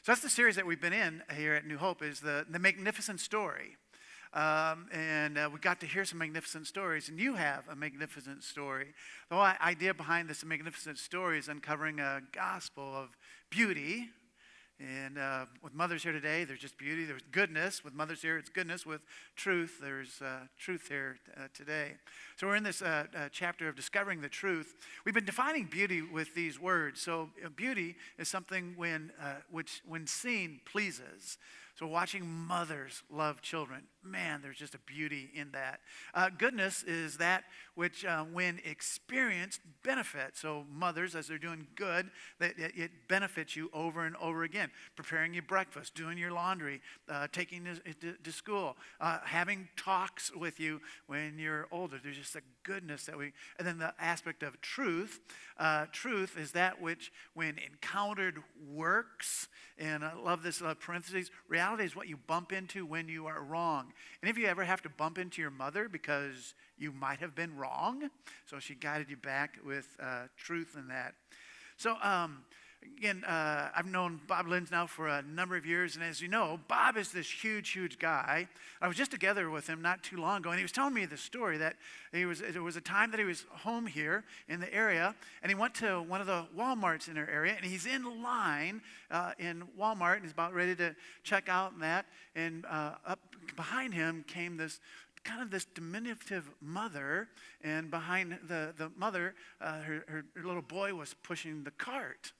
So that's the series that we've been in here at New Hope, is the Magnificent Story. And we got to hear some magnificent stories, and you have a magnificent story. The whole idea behind this magnificent story is uncovering a gospel of beauty. And with mothers here today, there's just beauty. There's goodness. With mothers here, it's goodness. With truth, there's truth here today. So we're in this chapter of discovering the truth. We've been defining beauty with these words. So beauty is something which when seen pleases. So watching mothers love children, man, there's just a beauty in that. Goodness is that which, when experienced, benefits. So mothers, as they're doing good, it benefits you over and over again. Preparing your breakfast, doing your laundry, taking you to school, having talks with you when you're older. There's just a goodness that we, and then the aspect of truth. Truth is that which, when encountered, works. And I love this parentheses. Reality is what you bump into when you are wrong. And if you ever have to bump into your mother because you might have been wrong, so she guided you back with truth in that. So again, I've known Bob Lins now for a number of years, and as you know, Bob is this huge guy. I was just together with him not too long ago, and he was telling me the story that there was a time that he was home here in the area, and he went to one of the Walmarts in our area, and he's in line in Walmart, and he's about ready to check out and that, and up behind him came this diminutive mother, and behind the mother, her little boy was pushing the cart.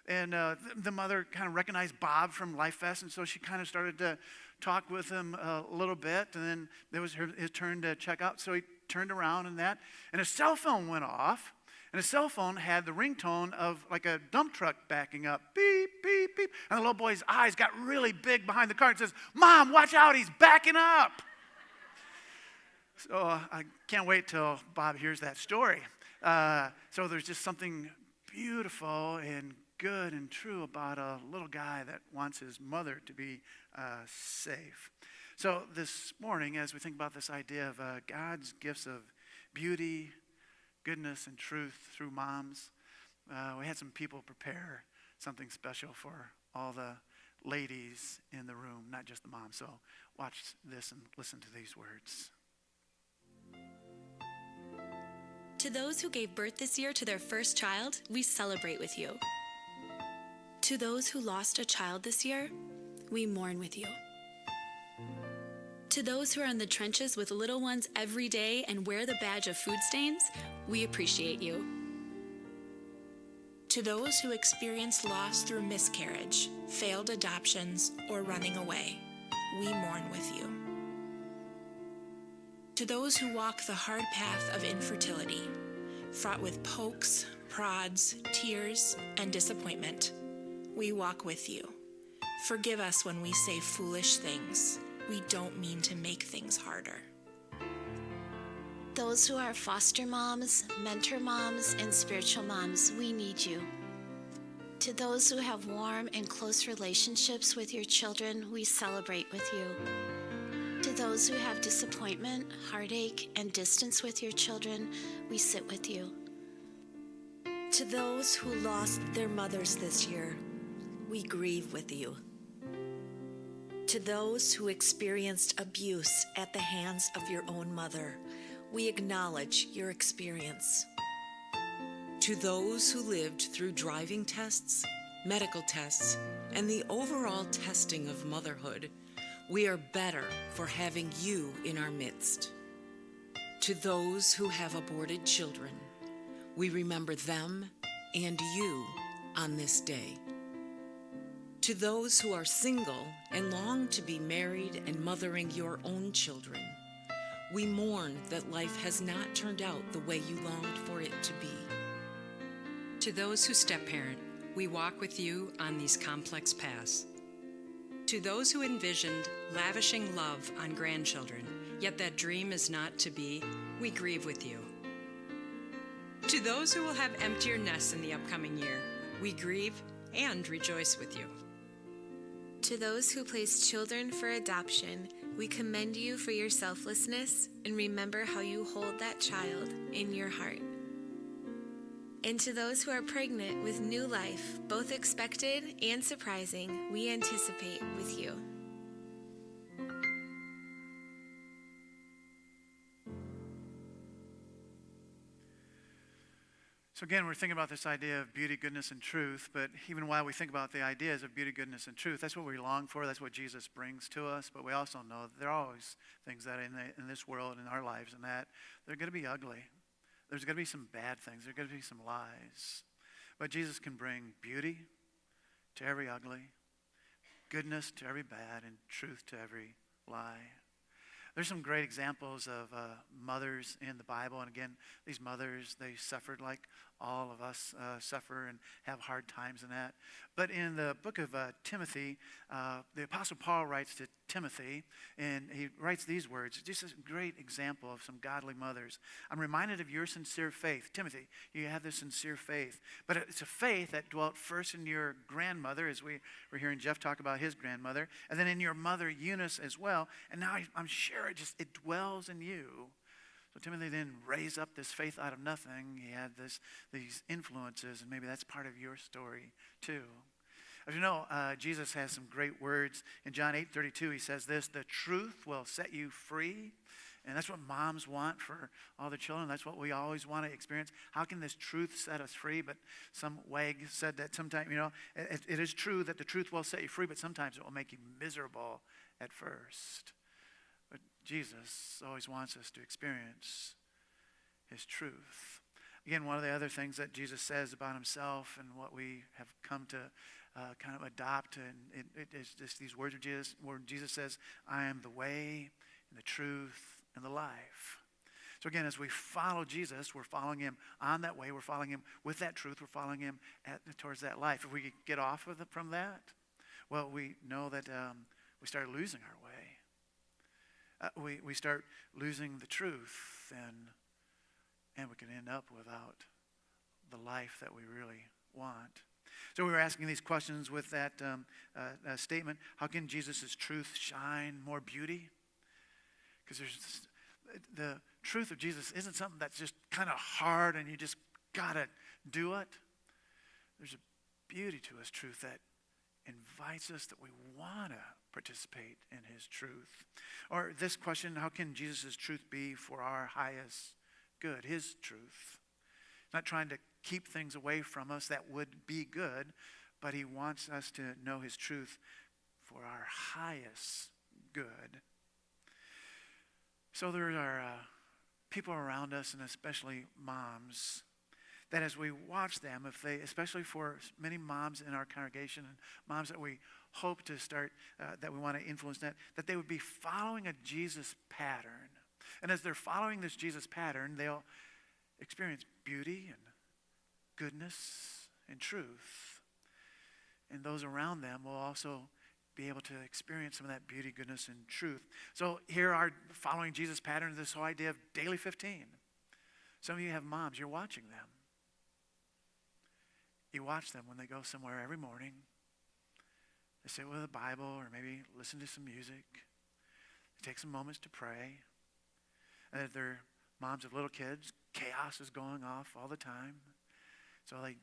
And the mother kind of recognized Bob from Life Fest, and so she kind of started to talk with him a little bit, and then there was his turn to check out, so he turned around and that, and his cell phone went off, and his cell phone had the ringtone of like a dump truck backing up, beep, beep, beep, and the little boy's eyes got really big behind the car and says, "Mom, watch out, he's backing up." So I can't wait till Bob hears that story. So there's just something beautiful and good and true about a little guy that wants his mother to be safe. So this morning, as we think about this idea of God's gifts of beauty, goodness, and truth through moms, we had some people prepare something special for all the ladies in the room, not just the moms. So watch this and listen to these words. To those who gave birth this year to their first child, we celebrate with you. To those who lost a child this year, we mourn with you. To those who are in the trenches with little ones every day and wear the badge of food stains, we appreciate you. To those who experienced loss through miscarriage, failed adoptions, or running away, we mourn with you. To those who walk the hard path of infertility, fraught with pokes, prods, tears, and disappointment, we walk with you. Forgive us when we say foolish things. We don't mean to make things harder. Those who are foster moms, mentor moms, and spiritual moms, we need you. To those who have warm and close relationships with your children, we celebrate with you. To those who have disappointment, heartache, and distance with your children, we sit with you. To those who lost their mothers this year, we grieve with you. To those who experienced abuse at the hands of your own mother, we acknowledge your experience. To those who lived through driving tests, medical tests, and the overall testing of motherhood, we are better for having you in our midst. To those who have aborted children, we remember them and you on this day. To those who are single and long to be married and mothering your own children, we mourn that life has not turned out the way you longed for it to be. To those who step-parent, we walk with you on these complex paths. To those who envisioned lavishing love on grandchildren, yet that dream is not to be, we grieve with you. To those who will have emptier nests in the upcoming year, we grieve and rejoice with you. To those who place children for adoption, we commend you for your selflessness and remember how you hold that child in your heart. And to those who are pregnant with new life, both expected and surprising, we anticipate with you. So again, we're thinking about this idea of beauty, goodness, and truth, but even while we think about the ideas of beauty, goodness, and truth, that's what we long for, that's what Jesus brings to us, but we also know that there are always things that in this world, in our lives, and that they're going to be ugly. There's going to be some bad things. There's going to be some lies. But Jesus can bring beauty to every ugly, goodness to every bad, and truth to every lie. There's some great examples of mothers in the Bible. And again, these mothers, they suffered like all of us suffer and have hard times in that. But in the book of Timothy, the Apostle Paul writes to Timothy, and he writes these words. Just a great example of some godly mothers. I'm reminded of your sincere faith. Timothy, you have this sincere faith. But it's a faith that dwelt first in your grandmother, as we were hearing Jeff talk about his grandmother, and then in your mother Eunice as well. And now I'm sure it dwells in you. So Timothy then raised up this faith out of nothing. He had these influences, and maybe that's part of your story too. As you know, Jesus has some great words. In John 8:32, he says this, the truth will set you free. And that's what moms want for all their children. That's what we always want to experience. How can this truth set us free? But some wag said that sometimes, it is true that the truth will set you free, but sometimes it will make you miserable at first. But Jesus always wants us to experience his truth. Again, one of the other things that Jesus says about himself and what we have come to kind of adopt, and it is just these words of Jesus, where Jesus says, I am the way and the truth and the life. So again, as we follow Jesus, we're following him on that way. We're following him with that truth. We're following him towards that life. If we get off from that, well, we know that we start losing our way. We start losing the truth, and we can end up without the life that we really want. So we were asking these questions with that statement. How can Jesus' truth shine more beauty? Because the truth of Jesus isn't something that's just kind of hard and you just got to do it. There's a beauty to his truth that invites us, that we want to participate in his truth. Or this question, how can Jesus' truth be for our highest good, his truth? Not trying to keep things away from us that would be good, but he wants us to know his truth for our highest good. So there are people around us, and especially moms, that as we watch them, especially for many moms in our congregation and moms that we hope to start, that we want to influence, that they would be following a Jesus pattern. And as they're following this Jesus pattern, they'll experience beauty and goodness and truth. And those around them will also be able to experience some of that beauty, goodness, and truth. So here are following Jesus pattern, this whole idea of daily 15. Some of you have moms, you're watching them. You watch them when they go somewhere every morning. They sit with a Bible or maybe listen to some music. They take some moments to pray. And if they're moms of little kids, chaos is going off all the time. So they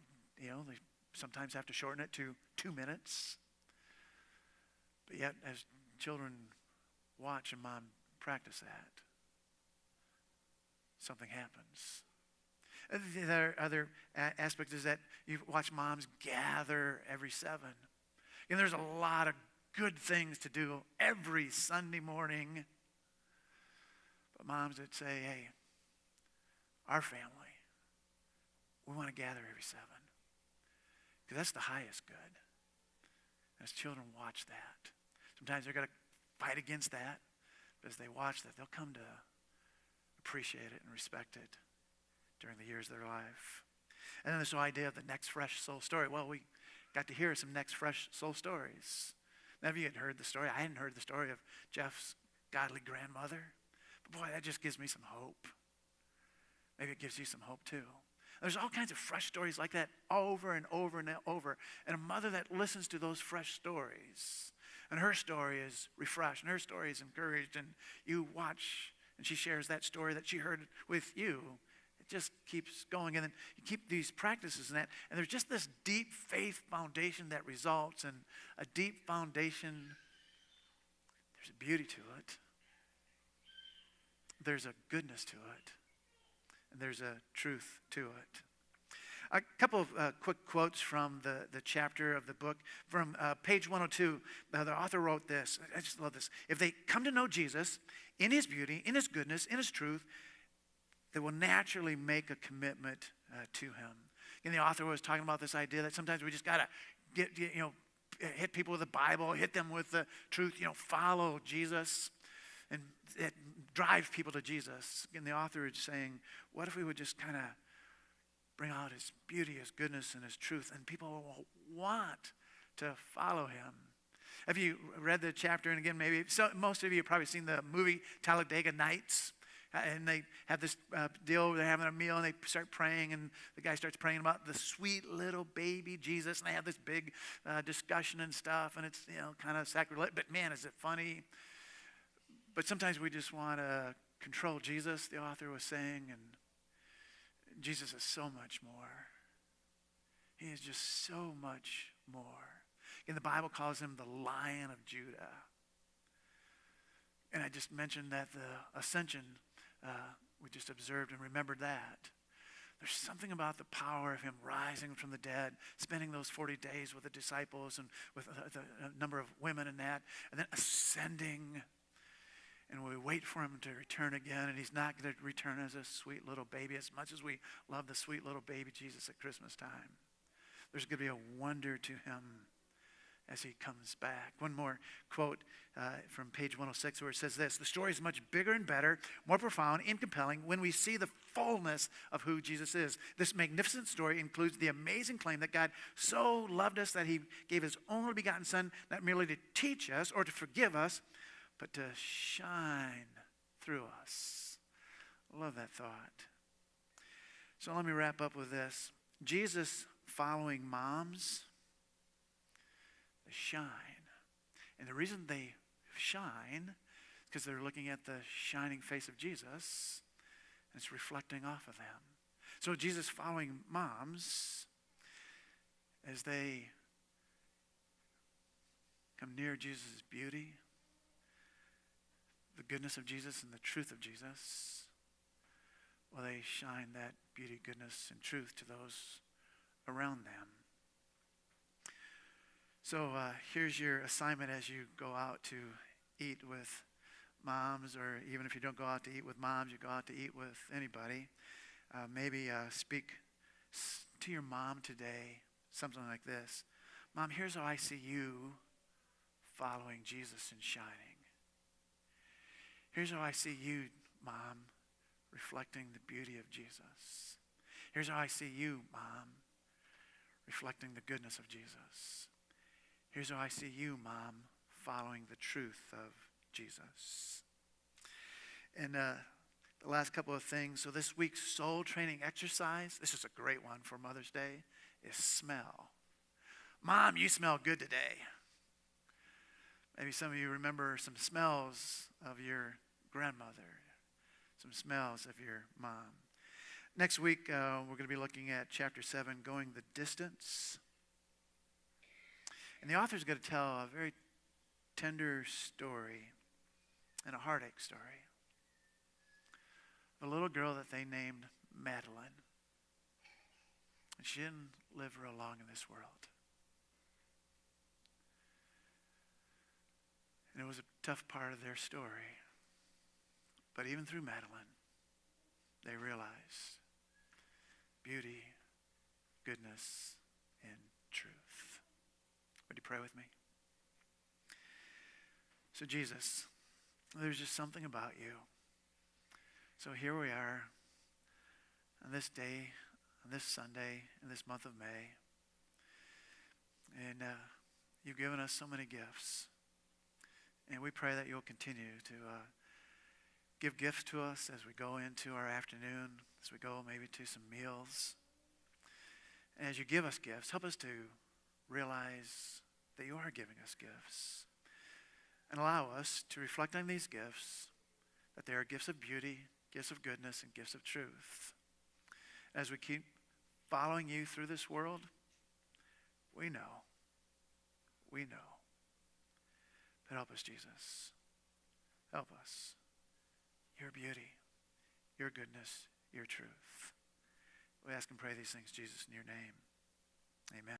sometimes have to shorten it to 2 minutes. But yet, as children watch and mom practice that, something happens. The other aspect is that you watch moms gather every 7. And there's a lot of good things to do every Sunday morning. But moms that say, hey, our family, we want to gather every 7. Because that's the highest good. As children watch that, sometimes they're going to fight against that. But as they watch that, they'll come to appreciate it and respect it during the years of their life. And then this whole idea of the next fresh soul story. Well, we got to hear some next fresh soul stories. None of you had heard the story. I hadn't heard the story of Jeff's godly grandmother. But boy, that just gives me some hope. Maybe it gives you some hope too. There's all kinds of fresh stories like that over and over and over. And a mother that listens to those fresh stories, and her story is refreshed, and her story is encouraged, and you watch, and she shares that story that she heard with you. just keeps going. And then you keep these practices and that, and there's just this deep faith foundation that results, and a deep foundation, there's a beauty to it. There's a goodness to it. And there's a truth to it. A couple of quick quotes from the chapter of the book. From page 102, the author wrote this. I just love this. If they come to know Jesus in his beauty, in his goodness, in his truth, they will naturally make a commitment to him. And the author was talking about this idea that sometimes we just got to hit people with the Bible, hit them with the truth, follow Jesus, and it drives people to Jesus. And the author is saying, what if we would just kind of bring out his beauty, his goodness, and his truth, and people will want to follow him. Have you read the chapter? And again, most of you have probably seen the movie Talladega Nights. And they have this deal where they're having a meal, and they start praying, and the guy starts praying about the sweet little baby Jesus, and they have this big discussion and stuff, and it's kind of sacrilege, but man, is it funny. But sometimes we just want to control Jesus, the author was saying, and Jesus is so much more. He is just so much more. And the Bible calls him the Lion of Judah. And I just mentioned that the ascension, we just observed and remembered that. There's something about the power of him rising from the dead, spending those 40 days with the disciples and with a number of women and that, and then ascending. And we wait for him to return again, and he's not going to return as a sweet little baby, as much as we love the sweet little baby Jesus at Christmas time. There's going to be a wonder to him as he comes back. One more quote from page 106 where it says this: the story is much bigger and better, more profound and compelling when we see the fullness of who Jesus is. This magnificent story includes the amazing claim that God so loved us that he gave his only begotten Son, not merely to teach us or to forgive us, but to shine through us. I love that thought. So let me wrap up with this. Jesus following moms, they shine. And the reason they shine is because they're looking at the shining face of Jesus, and it's reflecting off of them. So Jesus following moms, as they come near Jesus' beauty, the goodness of Jesus and the truth of Jesus, well, they shine that beauty, goodness, and truth to those around them. So here's your assignment as you go out to eat with moms, or even if you don't go out to eat with moms, you go out to eat with anybody. Maybe speak to your mom today, something like this. Mom, here's how I see you following Jesus and shining. Here's how I see you, Mom, reflecting the beauty of Jesus. Here's how I see you, Mom, reflecting the goodness of Jesus. Here's how I see you, Mom, following the truth of Jesus. And the last couple of things. So this week's soul training exercise, this is a great one for Mother's Day, is smell. Mom, you smell good today. Maybe some of you remember some smells of your grandmother, some smells of your mom. Next week, we're going to be looking at chapter 7, Going the Distance. And the author's going to tell a very tender story and a heartache story. A little girl that they named Madeline. And she didn't live real long in this world. And it was a tough part of their story. But even through Madeline, they realized beauty, goodness, and truth. Would you pray with me? So Jesus, there's just something about you. So here we are on this day, on this Sunday, in this month of May. And you've given us so many gifts. And we pray that you'll continue to give gifts to us as we go into our afternoon, as we go maybe to some meals. And as you give us gifts, help us to realize that you are giving us gifts. And allow us to reflect on these gifts, that they are gifts of beauty, gifts of goodness, and gifts of truth. as we keep following you through this world, we know. We know. But help us, Jesus. Help us. Your beauty, your goodness, your truth. We ask and pray these things, Jesus, in your name. Amen.